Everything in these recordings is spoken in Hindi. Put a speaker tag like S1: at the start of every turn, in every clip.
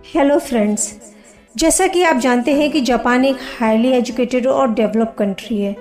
S1: हेलो फ्रेंड्स, जैसा कि आप जानते हैं कि जापान एक हाईली एजुकेटेड और डेवलप कंट्री है।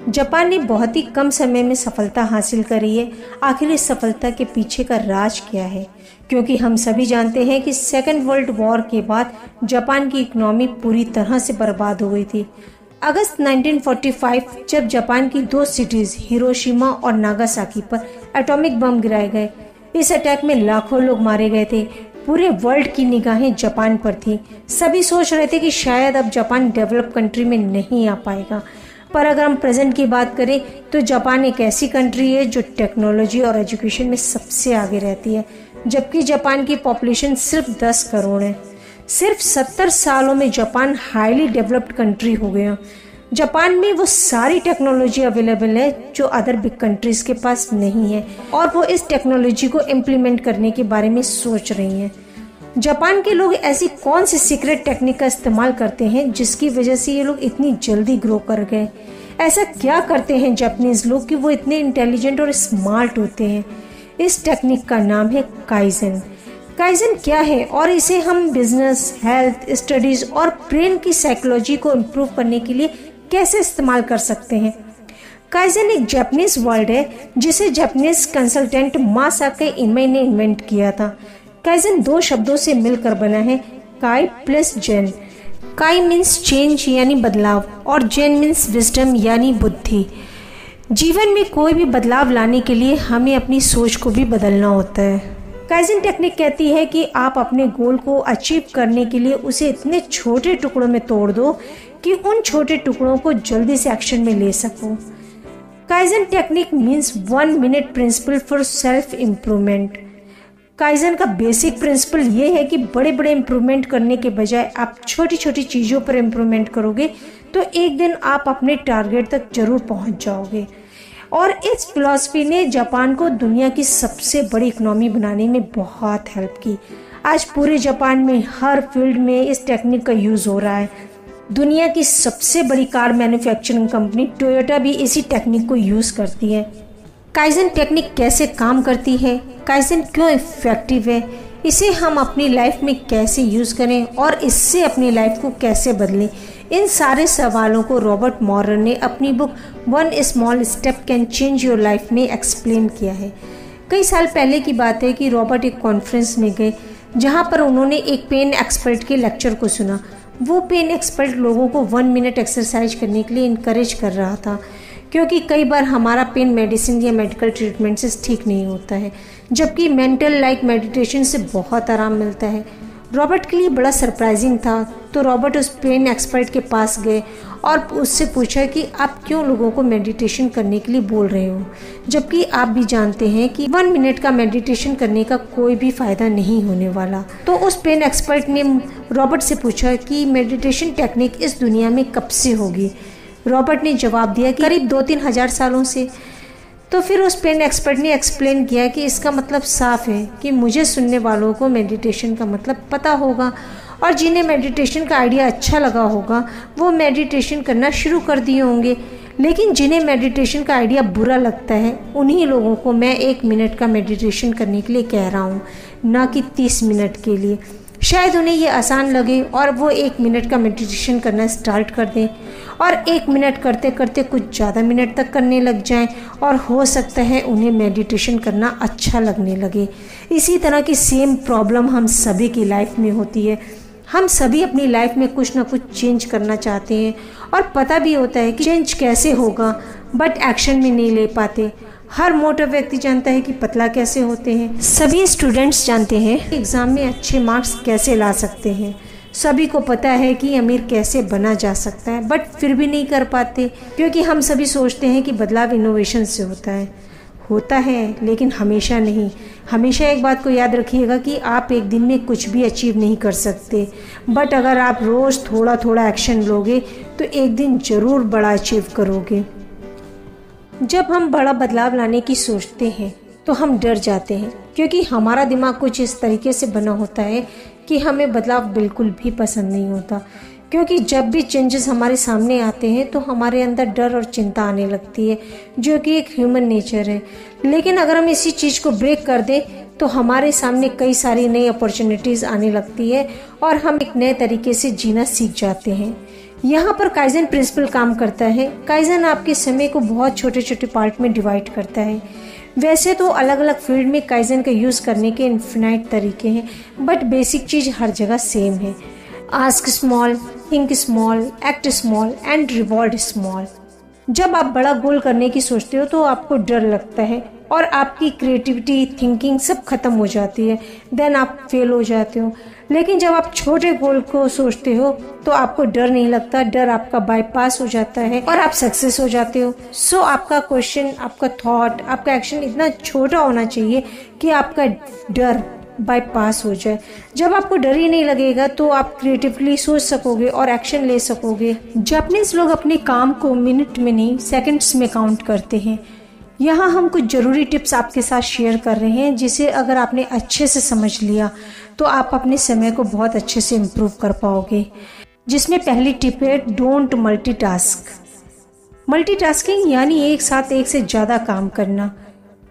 S1: जापान ने बहुत ही कम समय में सफलता हासिल करी है। आखिर इस सफलता के पीछे का राज क्या है? क्योंकि हम सभी जानते हैं कि सेकेंड वर्ल्ड वॉर के बाद जापान की इकोनॉमी पूरी तरह से बर्बाद हो गई थी। अगस्त 1945 जब जापान की दो सिटीज हिरोशिमा और नागासाकी पर एटॉमिक बम गिराए गए। इस अटैक में लाखों लोग मारे गए थे। पूरे वर्ल्ड की निगाहें जापान पर थी। सभी सोच रहे थे कि शायद अब जापान डेवलप कंट्री में नहीं आ पाएगा। पर अगर हम प्रेजेंट की बात करें तो जापान एक ऐसी कंट्री है जो टेक्नोलॉजी और एजुकेशन में सबसे आगे रहती है, जबकि जापान की पॉपुलेशन सिर्फ 10 करोड़ है। सिर्फ 70 सालों में जापान हाईली डेवलप्ड कंट्री हो गया। जापान में वो सारी टेक्नोलॉजी अवेलेबल है जो अदर बिग कंट्रीज के पास नहीं है, और वो इस टेक्नोलॉजी को इम्प्लीमेंट करने के बारे में सोच रही हैं। जापान के लोग ऐसी कौन सी सीक्रेट टेक्निक का इस्तेमाल करते हैं जिसकी वजह से ये लोग इतनी जल्दी ग्रो कर गए? ऐसा क्या करते हैं जापानीज लोग कि वो इतने इंटेलिजेंट और स्मार्ट होते हैं? इस टेक्निक का नाम है काइजन। काइजन क्या है और इसे हम बिजनेस, हेल्थ, स्टडीज और ब्रेन की साइकोलॉजी को इम्प्रूव करने के लिए कैसे इस्तेमाल कर सकते हैं? काइजन एक जापानीज वर्ड है जिसे जापानीज कंसल्टेंट मासाकी इमाई ने इन्वेंट किया था। काइजन दो शब्दों से मिलकर बना है, काई प्लस जेन। काई मीन्स चेंज यानी बदलाव और जेन मीन्स विजडम यानी बुद्धि। जीवन में कोई भी बदलाव लाने के लिए हमें अपनी सोच को भी बदलना होता है। काइजन टेक्निक कहती है कि आप अपने गोल को अचीव करने के लिए उसे इतने छोटे टुकड़ों में तोड़ दो कि उन छोटे टुकड़ों को जल्दी से एक्शन में ले सको। Kaizen technique means 1 minute principle for self improvement. Kaizen का बेसिक प्रिंसिपल ये है कि बड़े बड़े इम्प्रूवमेंट करने के बजाय आप छोटी छोटी चीज़ों पर इम्प्रूवमेंट करोगे तो एक दिन आप अपने टारगेट तक जरूर पहुंच जाओगे। और इस फिलॉसफी ने जापान को दुनिया की सबसे बड़ी इकोनॉमी बनाने में बहुत हेल्प की। आज पूरे जापान में हर फील्ड में इस टेक्निक का यूज़ हो रहा है। दुनिया की सबसे बड़ी कार मैन्युफैक्चरिंग कंपनी टोयोटा भी इसी टेक्निक को यूज़ करती है। काइजन टेक्निक कैसे काम करती है, काइजन क्यों इफेक्टिव है, इसे हम अपनी लाइफ में कैसे यूज़ करें और इससे अपनी लाइफ को कैसे बदलें, इन सारे सवालों को रॉबर्ट मॉरन ने अपनी book 1 small step can change your life में एक्सप्लेन किया है। कई साल पहले की बात है कि रॉबर्ट एक कॉन्फ्रेंस में गए जहां पर उन्होंने एक पेन एक्सपर्ट के लेक्चर को सुना। वो पेन एक्सपर्ट लोगों को 1 मिनट एक्सरसाइज करने के लिए इनकरेज कर रहा था, क्योंकि कई बार हमारा पेन मेडिसिन या मेडिकल ट्रीटमेंट से ठीक नहीं होता है, जबकि मेंटल लाइक मेडिटेशन से बहुत आराम मिलता है। रॉबर्ट के लिए बड़ा सरप्राइजिंग था, तो रॉबर्ट उस पेन एक्सपर्ट के पास गए और उससे पूछा कि आप क्यों लोगों को मेडिटेशन करने के लिए बोल रहे हो, जबकि आप भी जानते हैं कि 1 मिनट का मेडिटेशन करने का कोई भी फ़ायदा नहीं होने वाला। तो उस पेन एक्सपर्ट ने रॉबर्ट से पूछा कि मेडिटेशन टेक्निक इस दुनिया में कब से होगी। रॉबर्ट ने जवाब दिया कि करीब 2-3 हज़ार सालों से। तो फिर उस पेन एक्सपर्ट ने एक्सप्लेन किया कि इसका मतलब साफ है कि मुझे सुनने वालों को मेडिटेशन का मतलब पता होगा, और जिन्हें मेडिटेशन का आइडिया अच्छा लगा होगा वो मेडिटेशन करना शुरू कर दिए होंगे, लेकिन जिन्हें मेडिटेशन का आइडिया बुरा लगता है उन्हीं लोगों को मैं 1 मिनट का मेडिटेशन करने के लिए कह रहा हूँ, ना कि 30 मिनट के लिए। शायद उन्हें ये आसान लगे और वो 1 मिनट का मेडिटेशन करना स्टार्ट कर दें, और 1 मिनट करते करते कुछ ज़्यादा मिनट तक करने लग जाएं, और हो सकता है उन्हें मेडिटेशन करना अच्छा लगने लगे। इसी तरह की सेम प्रॉब्लम हम सभी की लाइफ में होती है। हम सभी अपनी लाइफ में कुछ ना कुछ चेंज करना चाहते हैं, और पता भी होता है कि चेंज कैसे होगा, बट एक्शन में नहीं ले पाते। हर मोटा व्यक्ति जानता है कि पतला कैसे होते हैं। सभी स्टूडेंट्स जानते हैं एग्ज़ाम में अच्छे मार्क्स कैसे ला सकते हैं। सभी को पता है कि अमीर कैसे बना जा सकता है, बट फिर भी नहीं कर पाते, क्योंकि हम सभी सोचते हैं कि बदलाव इनोवेशन से होता है, लेकिन हमेशा नहीं। हमेशा एक बात को याद रखिएगा कि आप एक दिन में कुछ भी अचीव नहीं कर सकते, बट अगर आप रोज़ थोड़ा थोड़ा एक्शन लोगे तो एक दिन ज़रूर बड़ा अचीव करोगे। जब हम बड़ा बदलाव लाने की सोचते हैं तो हम डर जाते हैं, क्योंकि हमारा दिमाग कुछ इस तरीके से बना होता है कि हमें बदलाव बिल्कुल भी पसंद नहीं होता। क्योंकि जब भी चेंजेस हमारे सामने आते हैं तो हमारे अंदर डर और चिंता आने लगती है, जो कि एक ह्यूमन नेचर है। लेकिन अगर हम इसी चीज़ को ब्रेक कर दें तो हमारे सामने कई सारी नई अपॉर्चुनिटीज़ आने लगती है और हम एक नए तरीके से जीना सीख जाते हैं। यहाँ पर काइजन प्रिंसिपल काम करता है। काइजन आपके समय को बहुत छोटे छोटे पार्ट में डिवाइड करता है। वैसे तो अलग अलग फील्ड में काइजन का यूज़ करने के इन्फिनाइट तरीके हैं, बट बेसिक चीज़ हर जगह सेम है। Ask small, think small, act small and reward small. जब आप बड़ा गोल करने की सोचते हो तो आपको डर लगता है और आपकी क्रिएटिविटी, थिंकिंग सब खत्म हो जाती है, देन आप फेल हो जाते हो। लेकिन जब आप छोटे गोल को सोचते हो तो आपको डर नहीं लगता, डर आपका बाईपास हो जाता है और आप सक्सेस हो जाते हो। सो आपका क्वेश्चन, आपका थॉट, आपका एक्शन इतना छोटा होना चाहिए कि आपका डर बाईपास हो जाए। जब आपको डर ही नहीं लगेगा तो आप क्रिएटिवली सोच सकोगे और एक्शन ले सकोगे। जापानीज लोग अपने काम को मिनट में नहीं, सेकंड्स में काउंट करते हैं। यहाँ हम कुछ ज़रूरी टिप्स आपके साथ शेयर कर रहे हैं, जिसे अगर आपने अच्छे से समझ लिया तो आप अपने समय को बहुत अच्छे से इम्प्रूव कर पाओगे। जिसमें पहली टिप है, डोंट मल्टीटास्क। मल्टीटास्किंग यानी एक साथ एक से ज़्यादा काम करना।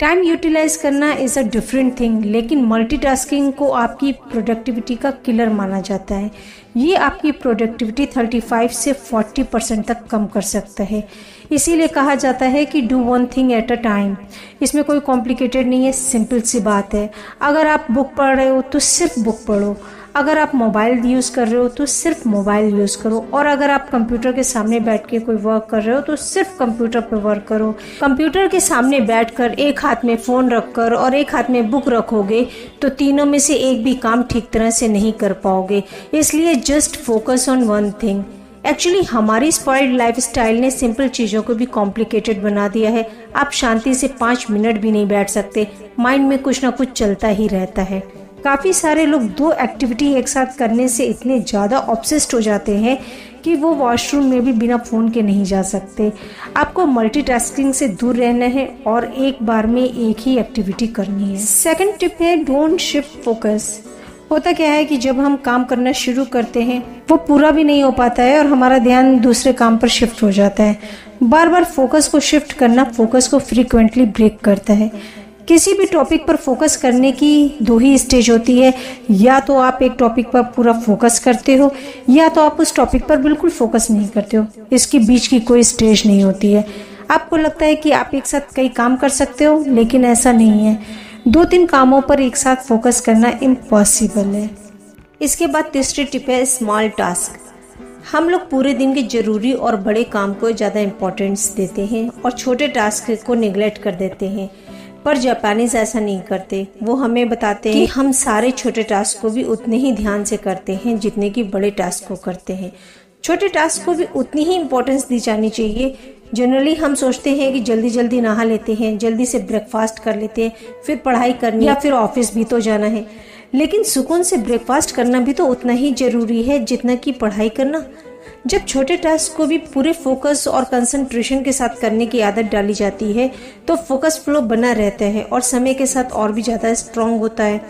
S1: टाइम यूटिलाइज करना इज़ अ डिफरेंट थिंग, लेकिन मल्टीटास्किंग को आपकी प्रोडक्टिविटी का किलर माना जाता है। ये आपकी प्रोडक्टिविटी 35 से 40% तक कम कर सकता है। इसीलिए कहा जाता है कि do one thing at a time. इसमें कोई कॉम्प्लिकेटेड नहीं है, सिंपल सी बात है। अगर आप बुक पढ़ रहे हो तो सिर्फ बुक पढ़ो, अगर आप मोबाइल यूज़ कर रहे हो तो सिर्फ मोबाइल यूज़ करो, और अगर आप कंप्यूटर के सामने बैठ के कोई वर्क कर रहे हो तो सिर्फ कंप्यूटर पर वर्क करो। कंप्यूटर के सामने बैठकर एक हाथ में फ़ोन रखकर और एक हाथ में बुक रखोगे तो तीनों में से एक भी काम ठीक तरह से नहीं कर पाओगे। इसलिए just focus on one thing. Actually हमारी स्पॉइल्ड लाइफस्टाइल ने सिंपल चीज़ों को भी कॉम्प्लिकेटेड बना दिया है। आप शांति से 5 मिनट भी नहीं बैठ सकते, माइंड में कुछ ना कुछ चलता ही रहता है। काफ़ी सारे लोग 2 एक्टिविटी एक साथ करने से इतने ज़्यादा ऑब्सेस्ड हो जाते हैं कि वो वॉशरूम में भी बिना फ़ोन के नहीं जा सकते। आपको मल्टीटास्किंग से दूर रहना है और एक बार में एक ही एक्टिविटी करनी है। सेकंड टिप है, डोंट शिफ्ट फोकस। होता क्या है कि जब हम काम करना शुरू करते हैं वो पूरा भी नहीं हो पाता है और हमारा ध्यान दूसरे काम पर शिफ्ट हो जाता है। बार बार फोकस को शिफ्ट करना फोकस को फ्रीक्वेंटली ब्रेक करता है। किसी भी टॉपिक पर फोकस करने की 2 ही स्टेज होती है, या तो आप एक टॉपिक पर पूरा फोकस करते हो या तो आप उस टॉपिक पर बिल्कुल फोकस नहीं करते हो। इसके बीच की कोई स्टेज नहीं होती है। आपको लगता है कि आप एक साथ कई काम कर सकते हो, लेकिन ऐसा नहीं है। 2-3 कामों पर एक साथ फोकस करना इम्पॉसिबल है। इसके बाद तीसरी टिप है, स्मॉल टास्क। हम लोग पूरे दिन के जरूरी और बड़े काम को ज़्यादा इम्पोर्टेंस देते हैं और छोटे टास्क को निगलेक्ट कर देते हैं, पर जापानीज ऐसा नहीं करते। वो हमें बताते हैं कि हम सारे छोटे टास्क को भी उतने ही ध्यान से करते हैं जितने कि बड़े टास्क को करते हैं। छोटे टास्क को भी उतनी ही इम्पोर्टेंस दी जानी चाहिए। जनरली हम सोचते हैं कि जल्दी जल्दी नहा लेते हैं, जल्दी से ब्रेकफास्ट कर लेते हैं, फिर पढ़ाई करनी या फिर ऑफिस भी तो जाना है। लेकिन सुकून से ब्रेकफास्ट करना भी तो उतना ही जरूरी है जितना कि पढ़ाई करना। जब छोटे टास्क को भी पूरे फोकस और कंसंट्रेशन के साथ करने की आदत डाली जाती है तो फोकस फ्लो बना रहता है और समय के साथ और भी ज़्यादा स्ट्रांग होता है।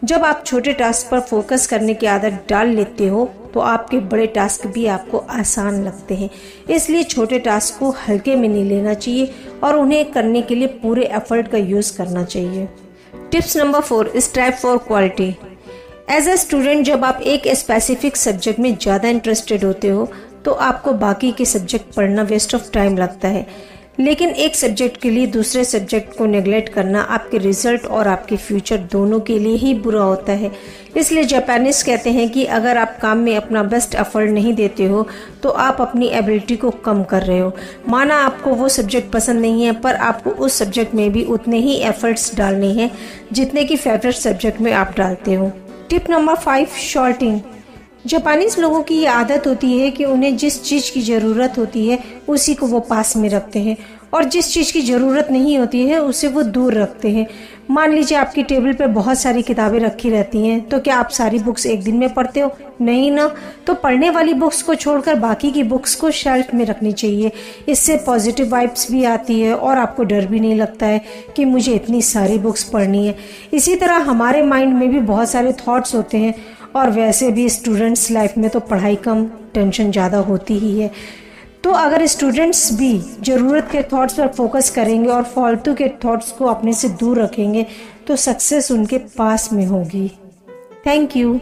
S1: जब आप छोटे टास्क पर फोकस करने की आदत डाल लेते हो तो आपके बड़े टास्क भी आपको आसान लगते हैं। इसलिए छोटे टास्क को हल्के में नहीं लेना चाहिए और उन्हें करने के लिए पूरे एफर्ट का यूज़ करना चाहिए। Tips number 4, strive for quality. As a student जब आप एक स्पेसिफिक सब्जेक्ट में ज़्यादा इंटरेस्टेड होते हो तो आपको बाकी के सब्जेक्ट पढ़ना वेस्ट ऑफ टाइम लगता है, लेकिन एक सब्जेक्ट के लिए दूसरे सब्जेक्ट को नेग्लेक्ट करना आपके रिजल्ट और आपके फ्यूचर दोनों के लिए ही बुरा होता है। इसलिए जापानीज कहते हैं कि अगर आप काम में अपना बेस्ट एफर्ट नहीं देते हो तो आप अपनी एबिलिटी को कम कर रहे हो। माना आपको वो सब्जेक्ट पसंद नहीं है, पर आपको उस सब्जेक्ट में भी उतने ही एफर्ट्स डालने हैं जितने कि फेवरेट सब्जेक्ट में आप डालते हो। Tip number 5, shorting. जापानीज लोगों की ये आदत होती है कि उन्हें जिस चीज़ की ज़रूरत होती है उसी को वो पास में रखते हैं और जिस चीज़ की ज़रूरत नहीं होती है उसे वो दूर रखते हैं। मान लीजिए आपकी टेबल पे बहुत सारी किताबें रखी रहती हैं, तो क्या आप सारी बुक्स एक दिन में पढ़ते हो? नहीं ना। तो पढ़ने वाली बुक्स को छोड़कर बाकी की बुक्स को शेल्फ में रखनी चाहिए। इससे पॉजिटिव वाइब्स भी आती है और आपको डर भी नहीं लगता है कि मुझे इतनी सारी बुक्स पढ़नी है। इसी तरह हमारे माइंड में भी बहुत सारे थॉट्स होते हैं और वैसे भी स्टूडेंट्स लाइफ में तो पढ़ाई कम, टेंशन ज़्यादा होती ही है। तो अगर स्टूडेंट्स भी ज़रूरत के थॉट्स पर फोकस करेंगे और फालतू के थॉट्स को अपने से दूर रखेंगे तो सक्सेस उनके पास में होगी। Thank you.